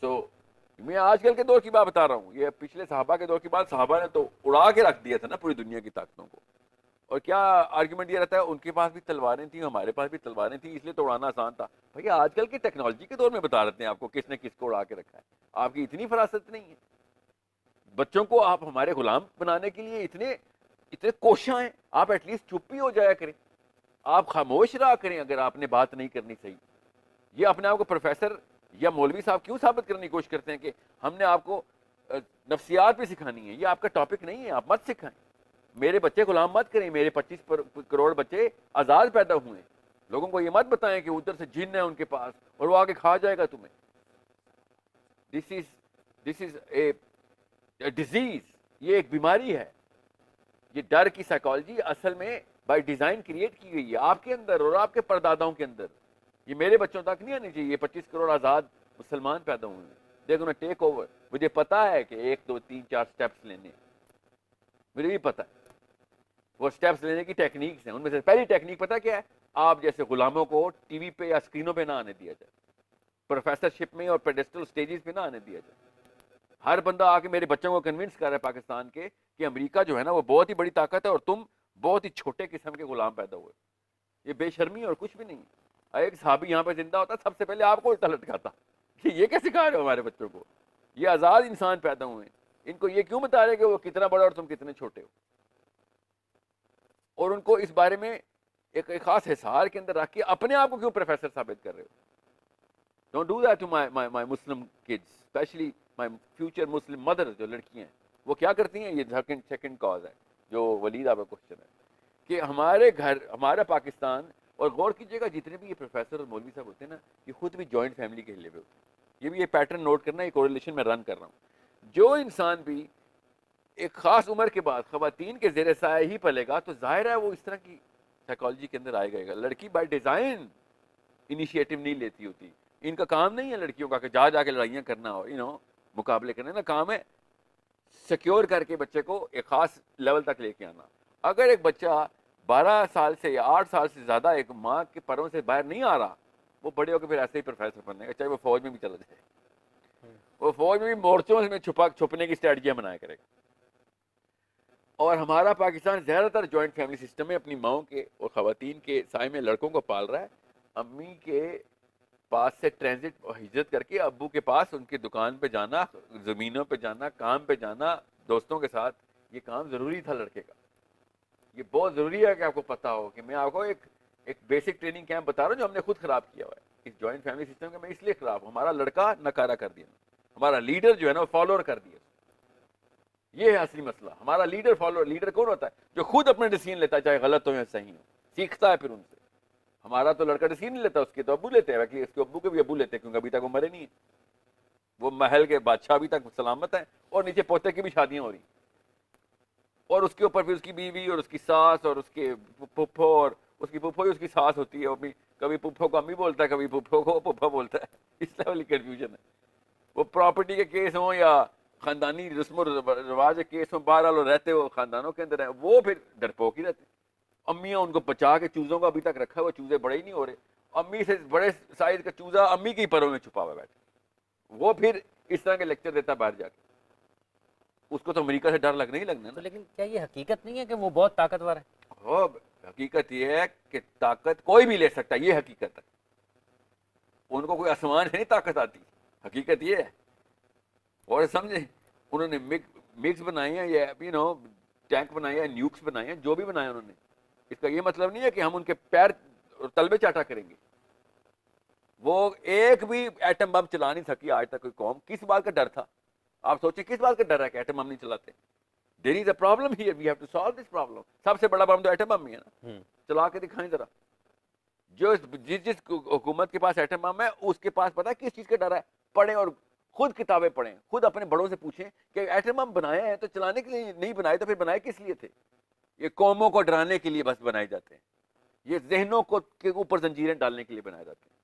सो मैं आजकल के दौर की बात बता रहा हूँ, ये पिछले सहाबा के दौर की बात, सहाबा ने तो उड़ा के रख दिया था ना पूरी दुनिया की ताकतों को। और क्या आर्ग्यूमेंट ये रहता है, उनके पास भी तलवारें थी, हमारे पास भी तलवारें थी, इसलिए तो उड़ाना आसान था। भैया आजकल की टेक्नोलॉजी के दौर में बता रहे हैं आपको किसने किसको उड़ा के रखा है। आपकी इतनी फरासत नहीं है। बच्चों को आप हमारे गुलाम बनाने के लिए इतने इतने कोशिश हैं। आप एटलीस्ट चुप ही हो जाया करें, आप खामोश रहा करें अगर आपने बात नहीं करनी सही। ये अपने आप को प्रोफेसर या मौलवी साहब क्यों साबित करने की कोशिश करते हैं कि हमने आपको नफ्सियात भी सिखानी है। ये आपका टॉपिक नहीं है, आप मत सिखाएं। मेरे बच्चे गुलाम मत करें। मेरे 25 करोड़ बच्चे आज़ाद पैदा हुए हैं। लोगों को ये मत बताएं कि उधर से जिन है उनके पास और वो आके खा जाएगा तुम्हें। दिस इज ए डिजीज, ये एक बीमारी है। ये डर की साइकोलॉजी असल में बाय डिजाइन क्रिएट की गई है आपके अंदर और आपके परदादाओं के अंदर। ये मेरे बच्चों तक नहीं आनी चाहिए। 25 करोड़ आज़ाद मुसलमान पैदा हुए हैं, दे गोना टेक ओवर। मुझे पता है कि 1 2 3 4 स्टेप्स लेने, मुझे भी पता है वो स्टेप्स लेने की टेक्निक्स हैं। उनमें से पहली टेक्निक पता क्या है? आप जैसे गुलामों को टीवी पे या स्क्रीनों पे ना आने दिया जाए, प्रोफेसरशिप में और पेडेस्टल स्टेजेस पे ना आने दिया जाए। हर बंदा आके मेरे बच्चों को कन्विंस कर रहा है पाकिस्तान के कि अमेरिका जो है ना वो बहुत ही बड़ी ताकत है और तुम बहुत ही छोटे किस्म के गुलाम पैदा हुए। ये बेशर्मी और कुछ भी नहीं है। एक साहबी यहाँ पे जिंदा होता सबसे पहले आपको उल्टा लटकाता कि ये कैसे सिखा रहे हो हमारे बच्चों को, ये आज़ाद इंसान पैदा हुए, इनको ये क्यों बता रहे कि वो कितना बड़ा और तुम कितने छोटे हो। और उनको इस बारे में एक खास हिसार के अंदर रख के अपने आप को क्यों प्रोफेसर साबित कर रहे हो। Don't do that to my Muslim kids, specially my future Muslim mother. जो लड़कियां हैं वो क्या करती हैं, ये सेकंड कॉज है जो वलीद आपका क्वेश्चन है कि हमारे घर, हमारा पाकिस्तान, और गौर कीजिएगा जितने भी ये प्रोफेसर और मौलवी साहब होते हैं ना, ये खुद भी जॉइंट फैमिली के हिले हुए होते हैं। ये भी ये पैटर्न नोट करना, ये कोरिलेशन में रन कर रहा हूँ। जो इंसान भी एक खास उम्र के बाद खवातीन के जेर साया ही पलेगा तो जाहिर है वो इस तरह की साइकोलॉजी के अंदर आएगा। लड़की बाय डिजाइन इनिशिएटिव नहीं लेती होती। इनका काम नहीं है लड़कियों का कि जा जाके लड़ाइयाँ करना हो, मुकाबले करने ना। काम है सिक्योर करके बच्चे को एक खास लेवल तक लेके आना। अगर एक बच्चा 12 साल से या 8 साल से ज़्यादा एक माँ के परों से बाहर नहीं आ रहा, वो बड़े होकर फिर ऐसे ही प्रोफेसर बनने, चाहे वो फौज में भी चला जाए। वो फौज में भी मोर्चों में छुपने की स्ट्रेटजियाँ बनाया करेगा। और हमारा पाकिस्तान ज़्यादातर जॉइंट फैमिली सिस्टम में अपनी माओं के और ख़वातीन के साय में लड़कों को पाल रहा है। अम्मी के पास से ट्रांजिट और हिजरत करके अब्बू के पास उनकी दुकान पे जाना, ज़मीनों पे जाना, काम पे जाना, दोस्तों के साथ, ये काम ज़रूरी था लड़के का। ये बहुत ज़रूरी है कि आपको पता हो कि मैं आपको एक बेसिक ट्रेनिंग कैंप बता रहा हूँ जो हमने खुद ख़राब किया हुआ है। इस जॉइंट फैमिली सिस्टम का मैं इसलिए ख़राब हूँ, हमारा लड़का नकारा कर दिया, हमारा लीडर जो है ना वो फॉलोअर कर दिया। ये है असली मसला। हमारा लीडर फॉलोअर, लीडर कौन होता है? जो खुद अपने डिसीजन लेता है, चाहे गलत हो या सही हो, सीखता है फिर उनसे। हमारा तो लड़का डिसीजन नहीं लेता, उसके तो अब्बू लेते हैं। इसके अब्बू के भी अब्बू लेते हैं, क्योंकि अभी तक वो मरे नहीं है। वो महल के बादशाह अभी तक सलामत है और नीचे पोते की भी शादियां हो रही, और उसके ऊपर फिर उसकी बीवी और उसकी सास और उसके पुप्पो, और उसकी पुप्पो ही उसकी सास होती है। कभी पुप्पो को अम्मी बोलता है, कभी पुप्पो को पुप्पा बोलता है। इस लेवल की कन्फ्यूजन है। वो प्रॉपर्टी के केस हों या खानदानी रस्म रिवाज के केस हों, बहरहाल रहते हो खानदानों के अंदर है, वो फिर डरपोक ही रहते। अम्मियाँ उनको बचा के चूजों का अभी तक रखा हुआ, चूजे बड़े ही नहीं हो रहे। अम्मी से बड़े साइज का चूजा अम्मी के परों में छुपा हुआ बैठे, वो फिर इस तरह के लेक्चर देता बाहर जाके। उसको तो अमेरिका से डर लगना ही लगना है ना। तो लेकिन क्या ये हकीकत नहीं है कि वो बहुत ताकतवर है? हो, हकीकत ये है कि ताकत कोई भी ले सकता है, ये हकीकत है। उनको कोई आसमान से नहीं ताकत आती, हकीकत ये है। और समझे, उन्होंने मिक्स बनाए हैं, ये टैंक बनाए हैं, न्यूक्स बनाए हैं, जो भी बनाए उन्होंने। इसका ये मतलब नहीं है कि हम उनके पैर और तलबे चाटा करेंगे। वो एक भी एटम बम चला नहीं सकी आज तक कोई कौम। किस बात का डर था? आप सोचिए किस बात का डर है कि एटम बम नहीं चलाते। There is a problem here, we have to solve this problem. सबसे बड़ा बम तो एटम बम ही है ना। चला के दिखाएं जरा। जो जिस हुकूमत के पास एटम बम है उसके पास पता है किस चीज का डर है? पढ़ें और खुद किताबें पढ़ें, खुद अपने बड़ों से पूछें कि एटम बम बनाए हैं तो चलाने के लिए नहीं बनाए, तो फिर बनाए किस लिए थे? ये कौमों को डराने के लिए बस बनाए जाते हैं। ये जहनों को के ऊपर जंजीरें डालने के लिए बनाए जाते हैं।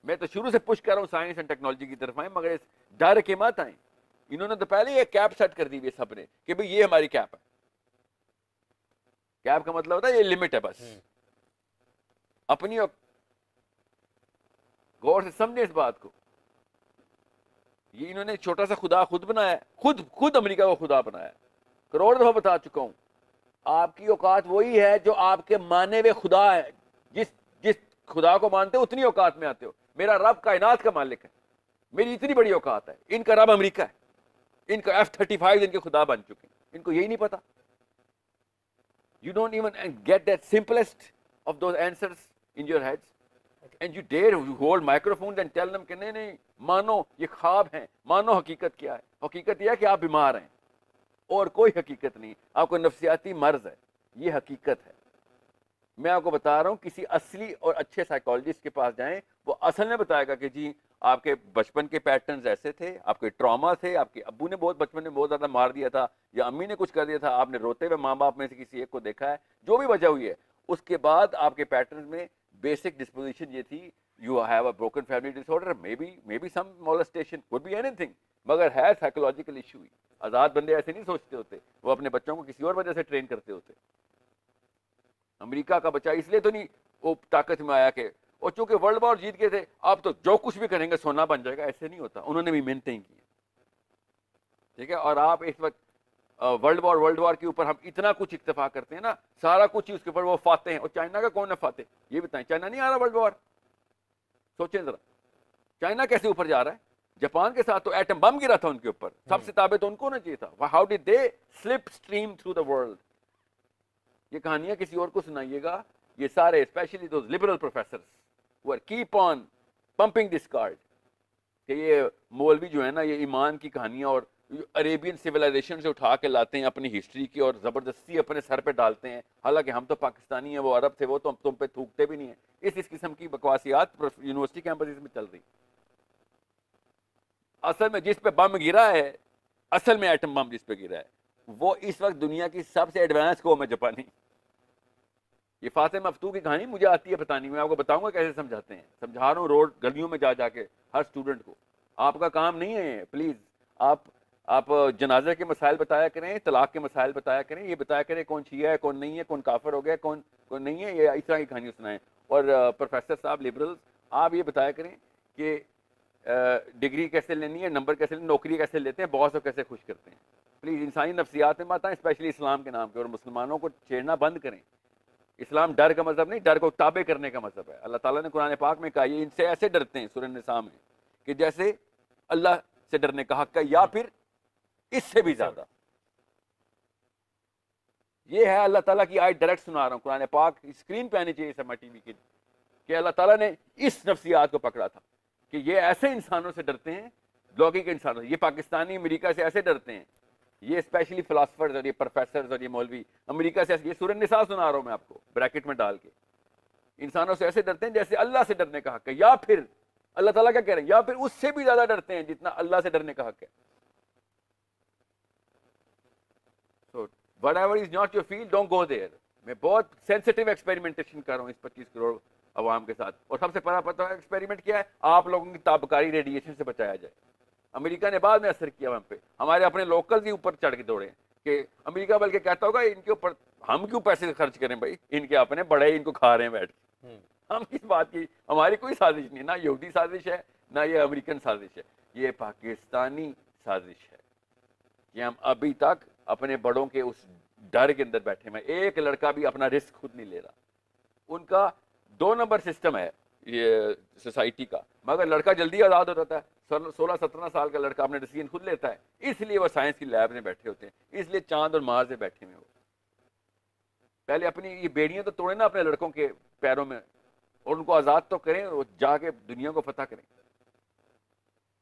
मैं तो शुरू से पुश कर रहा हूँ साइंस एंड टेक्नोलॉजी की तरफ आए, मगर इस डर के मत आए। इन्होंने तो पहले ये कैप सेट कर दी हुई सबने कि भाई ये हमारी कैप है। कैप का मतलब होता है ये लिमिट है बस अपनी। और गौर से समझे इस बात को। ये इन्होंने छोटा सा खुदा खुद बनाया, खुद अमेरिका को खुदा बनाया। करोड़ दफा बता चुका हूं, आपकी औकात वही है जो आपके माने हुए खुदा है। जिस जिस खुदा को मानते हो उतनी औकात में आते हो। मेरा रब कायनात का मालिक है, मेरी इतनी बड़ी औकात है। इनका रब अमेरिका है, इनका F-35 इनके खुदा बन चुके हैं, इनको यही नहीं पता। You don't even get that simplest of those answers in your heads, and you dare you hold microphones and tell them कि नहीं नहीं मानो ये ख्वाब हैं, मानो हकीकत क्या है। हकीकत यह है कि आप बीमार हैं और कोई हकीकत नहीं, आपको नफ्सियाती मर्ज है, ये हकीकत है। मैं आपको बता रहा हूँ, किसी असली और अच्छे साइकोलॉजिस्ट के पास जाएं, वो असल में बताएगा कि जी आपके बचपन के पैटर्न्स ऐसे थे, आपके ट्रॉमा थे, आपके अब्बू ने बहुत बचपन में बहुत ज़्यादा मार दिया था या अम्मी ने कुछ कर दिया था, आपने रोते हुए माँ बाप में से किसी एक को देखा है, जो भी वजह हुई है, उसके बाद आपके पैटर्न्स में बेसिक डिस्पोजिशन ये थी, you have a broken family disorder, maybe some molestation, could be anything, मगर है साइकोलॉजिकल इशू ही। आज़ाद बंदे ऐसे नहीं सोचते होते, वो अपने बच्चों को किसी और वजह से ट्रेन करते होते। अमेरिका का बच्चा इसलिए तो नहीं वो ताकत में आया कि और चूंकि वर्ल्ड वॉर जीत गए थे, आप तो जो कुछ भी करेंगे सोना बन जाएगा, ऐसे नहीं होता। उन्होंने भी मेहनतें की, ठीक है। और आप इस वक्त वर्ल्ड वॉर के ऊपर हम इतना कुछ इत्तेफा करते हैं ना, सारा कुछ ही उसके ऊपर वो फाते हैं। और चाइना का कौन है फाते, ये बताएं। चाइना नहीं आ रहा वर्ल्ड वॉर, सोचें जरा, चाइना कैसे ऊपर जा रहा है। जापान के साथ तो एटम बम गिरा था उनके ऊपर, सबसे ताबे तो उनको होना चाहिए था। How did they slip stream through the world. ये कहानियां किसी और को सुनाइएगा, ये सारे specially those liberal professors who are keep on pumping this card कि ये मौलवी जो है ना, ये ईमान की कहानियां और अरेबियन सिविलाइजेशन से उठा के लाते हैं अपनी हिस्ट्री की और ज़बरदस्ती अपने सर पे डालते हैं। हालांकि हम तो पाकिस्तानी हैं, वो अरब थे, वो तो तुम पे थूकते भी नहीं है। इस किस्म की बकवासियात यूनिवर्सिटी कैंपस में चल रही। असल में जिस पे बम गिरा है, असल में एटम बम जिस पे गिरा है, वो इस वक्त दुनिया की सबसे एडवांस कौम है, जापानी। ये फातिमा मफ्तू की कहानी मुझे आती है बतानी, मैं आपको बताऊंगा कैसे समझाते हैं। समझा रहा हूँ रोड गलियों में जा जाके हर स्टूडेंट को। आपका काम नहीं है, प्लीज़ आप जनाजे के मसाइल बताया करें, तलाक के मसाइल बताया करें, ये बताया करें कौन शिया है कौन नहीं है, कौन काफिर हो गया कौन कौन नहीं है, ये इस तरह की कहानी सुनाएं। और प्रोफेसर साहब लिबरल्स, आप ये बताया करें कि डिग्री कैसे लेनी है, नंबर कैसे लेनी, नौकरी कैसे लेते हैं, बॉस को कैसे खुश करते हैं। प्लीज़ इंसानी नफ्सियात में मत आएं, स्पेशली इस्लाम के नाम के, और मुसलमानों को छेड़ना बंद करें। इस्लाम डर का मजहब नहीं, डर को ताबे करने का मजहब है। अल्लाह ताला ने कुरान पाक में कहा, ये इनसे ऐसे डरते हैं सूरह निसा में कि जैसे अल्लाह से डरने का हक है या फिर इससे भी ज्यादा। ये है अल्लाह ताला की आयत, डायरेक्ट सुना रहा हूँ कुरान पाक, स्क्रीन पे आनी चाहिए समा टीवी की, कि अल्लाह ताला ने इस नफ्सियात को पकड़ा था कि ये ऐसे इंसानों से डरते हैं, लौकिक इंसानों से। ये पाकिस्तानी अमेरिका से ऐसे डरते हैं, ये स्पेशली फिलासफर्स और ये प्रोफेसर्स और ये मौलवी अमेरिका से, ये सूरह निसा सुना रहा हूं मैं आपको ब्रैकेट में डाल के, इंसानों से ऐसे डरते हैं जैसे अल्लाह से डरने का हक है, या फिर अल्लाह ताला क्या कह रहे हैं, या फिर उससे भी ज्यादा डरते हैं जितना अल्लाह से डरने का हक है। So whatever is not your field, don't go there. मैं बहुत सेंसिटिव एक्सपेरिमेंटेशन कर रहा हूँ इस 25 करोड़ अवाम के साथ। और सबसे पहला पता है एक्सपेरिमेंट क्या है, आप लोगों की ताबकारी रेडिएशन से बचाया जाए। अमेरिका ने बाद में असर किया हम पे, हमारे अपने लोकल ही ऊपर चढ़ के दौड़े कि अमेरिका बल्कि कहता होगा इनके ऊपर हम क्यों पैसे खर्च करें भाई, इनके अपने बड़े इनको खा रहे हैं बैठ के। हम किस बात की, हमारी कोई साजिश नहीं, ना यहूदी साजिश है ना ये अमेरिकन साजिश है, ये पाकिस्तानी साजिश है। ये हम अभी तक अपने बड़ों के उस डर के अंदर बैठे हैं। एक लड़का भी अपना रिस्क खुद नहीं ले रहा। उनका 2 नंबर सिस्टम है ये सोसाइटी का, मगर लड़का जल्दी आज़ाद हो जाता है। 16-17 साल का लड़का अपने डिसीजन खुद लेता है, इसलिए वो साइंस की लैब में बैठे होते हैं, इसलिए चांद और मार्स में बैठे हुए हो। पहले अपनी ये बेड़ियां तो तोड़े ना अपने लड़कों के पैरों में, और उनको आज़ाद तो करें, और जाके दुनिया को फतह करें।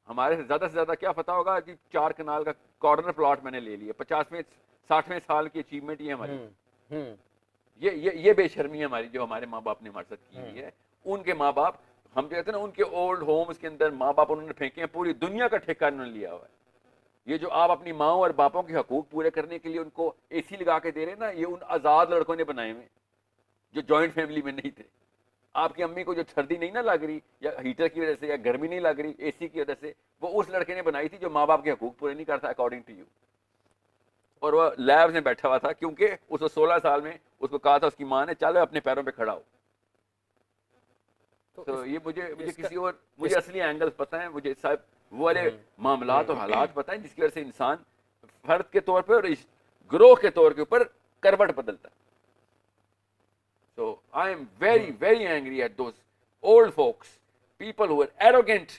हमारे से ज़्यादा क्या फतह होगा कि 4 कनाल का कॉर्नर प्लॉट मैंने ले लिया। 50वें 60वें साल की अचीवमेंट ये हमारी, ये बेशर्मी है हमारी, जो हमारे माँ बाप ने हमारे साथ की हुई है। उनके माँ बाप, हम कहते हैं ना, उनके ओल्ड होम्स के अंदर माँ बाप उन्होंने फेंके हैं, पूरी दुनिया का ठेका उन्होंने लिया हुआ है। ये जो आप अपनी माँ और बापों के हकूक पूरे करने के लिए उनको एसी लगा के दे रहे हैं ना, ये उन आज़ाद लड़कों ने बनाए हुए जो जॉइंट फैमिली में नहीं थे। आपकी अम्मी को जो सर्दी नहीं ना लग रही, या हीटर की वजह से, या गर्मी नहीं लग रही एसी की वजह से, वो उस लड़के ने बनाई थी जो माँ बाप के हकूक पूरे नहीं करता अकॉर्डिंग टू यू। और वह लैब में बैठा हुआ था क्योंकि उसको 16 साल में उसको कहा था उसकी माँ ने, चलो अपने पैरों पे खड़ा हो। तो ये मुझे किसी और, मुझे असली एंगल पता है, मुझे सब वो वाले मामलात और हालात बताएं जिसकी वजह से इंसान फर्द के तौर पे और ग्रोह के तौर के ऊपर करवट बदलता है। So I am very, very angry at those old folks, people who are arrogant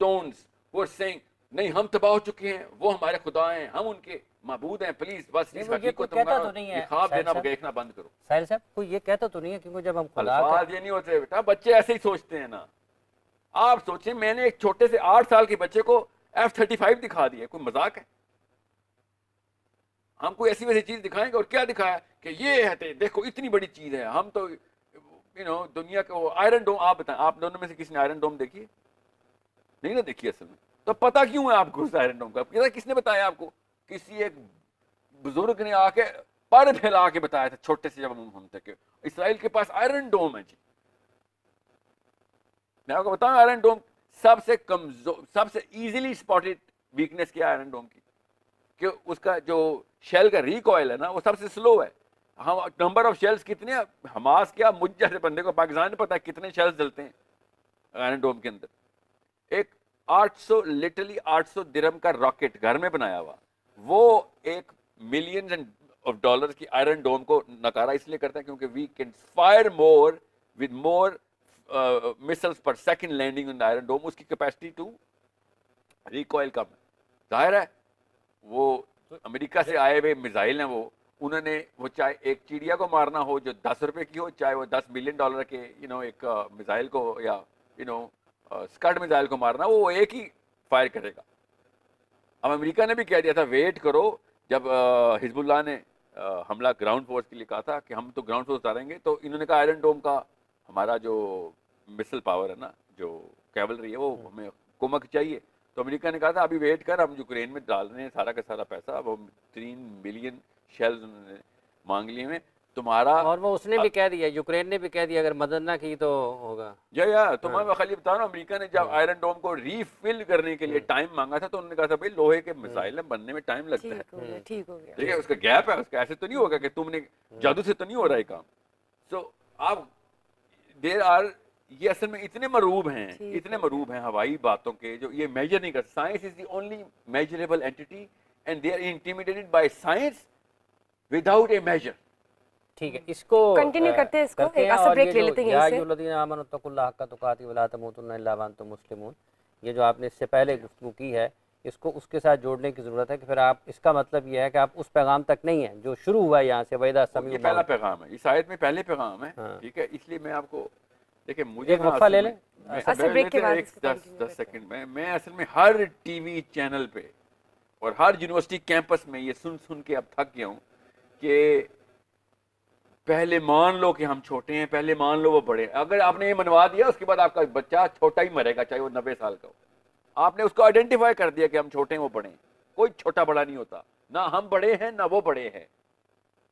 tones, who are saying, नहीं हम तबाह हो चुके हैं, वो हमारे खुदा हैं, हम उनके माबूद हैं, प्लीज बस इस हकीकत को तुम्हारा ख्वाब देना देखना बंद करो। साहिल साहब कोई ये कहता तो नहीं है, क्योंकि जब हम अल्फाज ये नहीं होते बेटा, बच्चे ऐसे ही सोचते हैं ना। आप सोचें, मैंने एक छोटे से 8 साल के बच्चे को F-35 दिखा दिया, कोई मजाक है? हम कोई ऐसी वैसी चीज दिखाएंगे, और क्या दिखाया कि ये है, देखो इतनी बड़ी चीज है, हम तो दुनिया का वो आयरन डोम। आप बताएं, आप दोनों में से किसी ने आयरन डोम देखी? नहीं ना देखी असल में, तो पता क्यों है आपको उस आयरन डोम का? किसने बताया आपको? किसी एक बुजुर्ग ने आके पर फैला के बताया था, छोटे से जब हम थे, इसराइल के पास आयरन डोम है जी। मैं आपको बताऊं, आयरन डोम सबसे कमजोर, सबसे इजीली स्पॉटेड वीकनेस क्या आयरन डोम की, कि उसका जो शेल का रिकॉइल है ना, वो सबसे स्लो है। हम नंबर ऑफ शेल्स कितने, हमास क्या, मुझ जैसे बंदे को पाकिस्तान में पता है कितने शेल्स जलते हैं आयरन डोम के अंदर। एक 800 लिटरली 800 दिरहम का रॉकेट घर में बनाया हुआ, वो एक मिलियंस ऑफ डॉलर्स की आयरन डोम को नकारा इसलिए करता है क्योंकि we can fire more with more missiles per second landing in iron dome. उसकी कैपेसिटी टू रिकॉइल कम है। जाहिर है वो अमेरिका से आए हुए मिसाइल हैं, वो उन्होंने वो चाहे एक चिड़िया को मारना हो जो 10 रुपए की हो, चाहे वो 10 मिलियन डॉलर के एक मिसाइल को या स्कड मिसाइल को मारना, वो एक ही फायर करेगा। अब अमेरिका ने भी कह दिया था वेट करो, जब हिजबुल्लाह ने हमला ग्राउंड फोर्स के लिए कहा था कि हम तो ग्राउंड फोर्स उतारेंगे, तो इन्होंने कहा आयरन डोम का हमारा जो मिसाइल पावर है ना, जो कैवलरी है, वो हमें कुमक चाहिए। तो अमेरिका ने कहा था अभी वेट कर, हम यूक्रेन में डाल रहे हैं सारा का सारा पैसा, अब हम 3 मिलियन शेल्स उन्होंने मांग लिए में तुम्हारा। और वो उसने भी कह दिया, यूक्रेन ने भी कह दिया अगर मदद ना की तो होगा। या तो मैं खाली बता रहा हूँ, अमेरिका ने जब आयरन डोम को रीफिल करने के लिए टाइम मांगा था, तो उन्होंने कहा था भाई लोहे के मिसाइल बनने में टाइम लगता है, ठीक हो गया, ठीक है, उसका गैप है, उसका ऐसे तो नहीं होगा कि तुमने जादू से तो नहीं हो रहा है काम। सो आप देर आर, ये असल में इतने मरूब हैं हवाई बातों के, जो ये मेजर नहीं कर। Science is the only measurable entity and they are intimidated by science without a measure. ठीक है, इसको कंटिन्यू करते हैं, इसको एक आसा ब्रेक ले लेते हैं यहीं से। ये जो आपने इससे पहले गुफ्तगू की है, इसको उसके साथ जोड़ने की जरूरत है कि फिर आप, इसका मतलब यह है कि आप उस पैगाम तक नहीं है जो शुरू हुआ है यहाँ से, वैदा समी, ये पहला पैगाम है, इस आयत में पहले पैगाम है। ठीक है, इसलिए मैं आपको देखिए, मुझे एक वक्फा ले लें, 10 सेकंड में, मैं असल में हर टीवी चैनल पे और हर यूनिवर्सिटी कैंपस में ये सुन सुन के अब थक गया हूँ कि पहले मान लो कि हम छोटे हैं, पहले मान लो वो बड़े। अगर आपने ये मनवा दिया, उसके बाद आपका बच्चा छोटा ही मरेगा, चाहे वो 90 साल का हो। आपने उसको आइडेंटिफाई कर दिया कि हम छोटे हैं, वो बड़े हैं। कोई छोटा बड़ा नहीं होता, ना हम बड़े हैं ना वो बड़े हैं,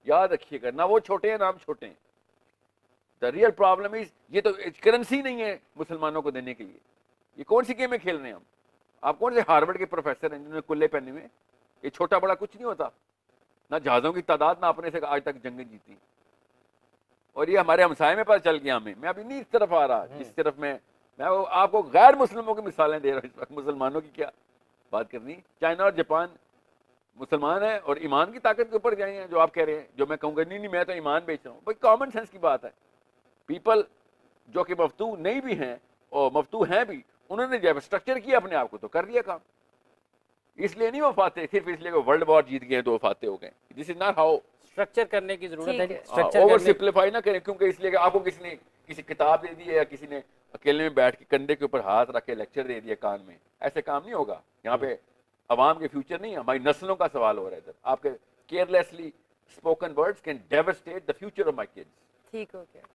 याद रखिएगा, ना वो छोटे हैं ना हम छोटे हैं। द रियल प्रॉब्लम इज, ये तो करेंसी नहीं है मुसलमानों को देने के लिए। ये कौन सी गेमें खेल रहे हैं हम? आप कौन से हार्वर्ड के प्रोफेसर हैं जिन्होंने कुल्ले पहने हुए? ये छोटा बड़ा कुछ नहीं होता, ना जहाजों की तादाद ना अपने से आज तक जंगें जीती। और ये हमारे हमसाये में पता चल गया हमें। मैं अभी नहीं इस तरफ आ रहा जिस तरफ मैं आपको गैर मुस्लिमों की मिसालें दे रहा हूँ इस वक्त। मुसलमानों की क्या बात करनी? चाइना और जापान मुसलमान है और ईमान की ताकत के ऊपर गए हैं, जो आप कह रहे हैं, जो मैं कहूँगा नहीं मैं तो ईमान बेच रहा हूँ। भाई कॉमन सेंस की बात है। पीपल जो कि मफ्तू नहीं भी हैं और मफ्तू हैं भी, उन्होंने जब स्ट्रक्चर किया अपने आप को तो कर दिया काम। इसलिए नहीं वफाते सिर्फ इसलिए कि वर्ल्ड वॉर जीत गए तो वफाते हो गए। This is not how. Structure करने की जरूरत है, स्ट्रक्चर ओवर सिंप्लीफाई ना करें, क्योंकि इसलिए कि आपको किसी ने किसी किताब दे दी है या किसी ने अकेले में बैठ के कंधे के ऊपर हाथ रख के लेक्चर दे दिया कान में, ऐसे काम नहीं होगा। यहाँ पे अवाम के फ्यूचर नहीं, हमारी नस्लों का सवाल हो रहा है इधर। आपके carelessly spoken words can devastate the future of my kids. ठीक हो गया।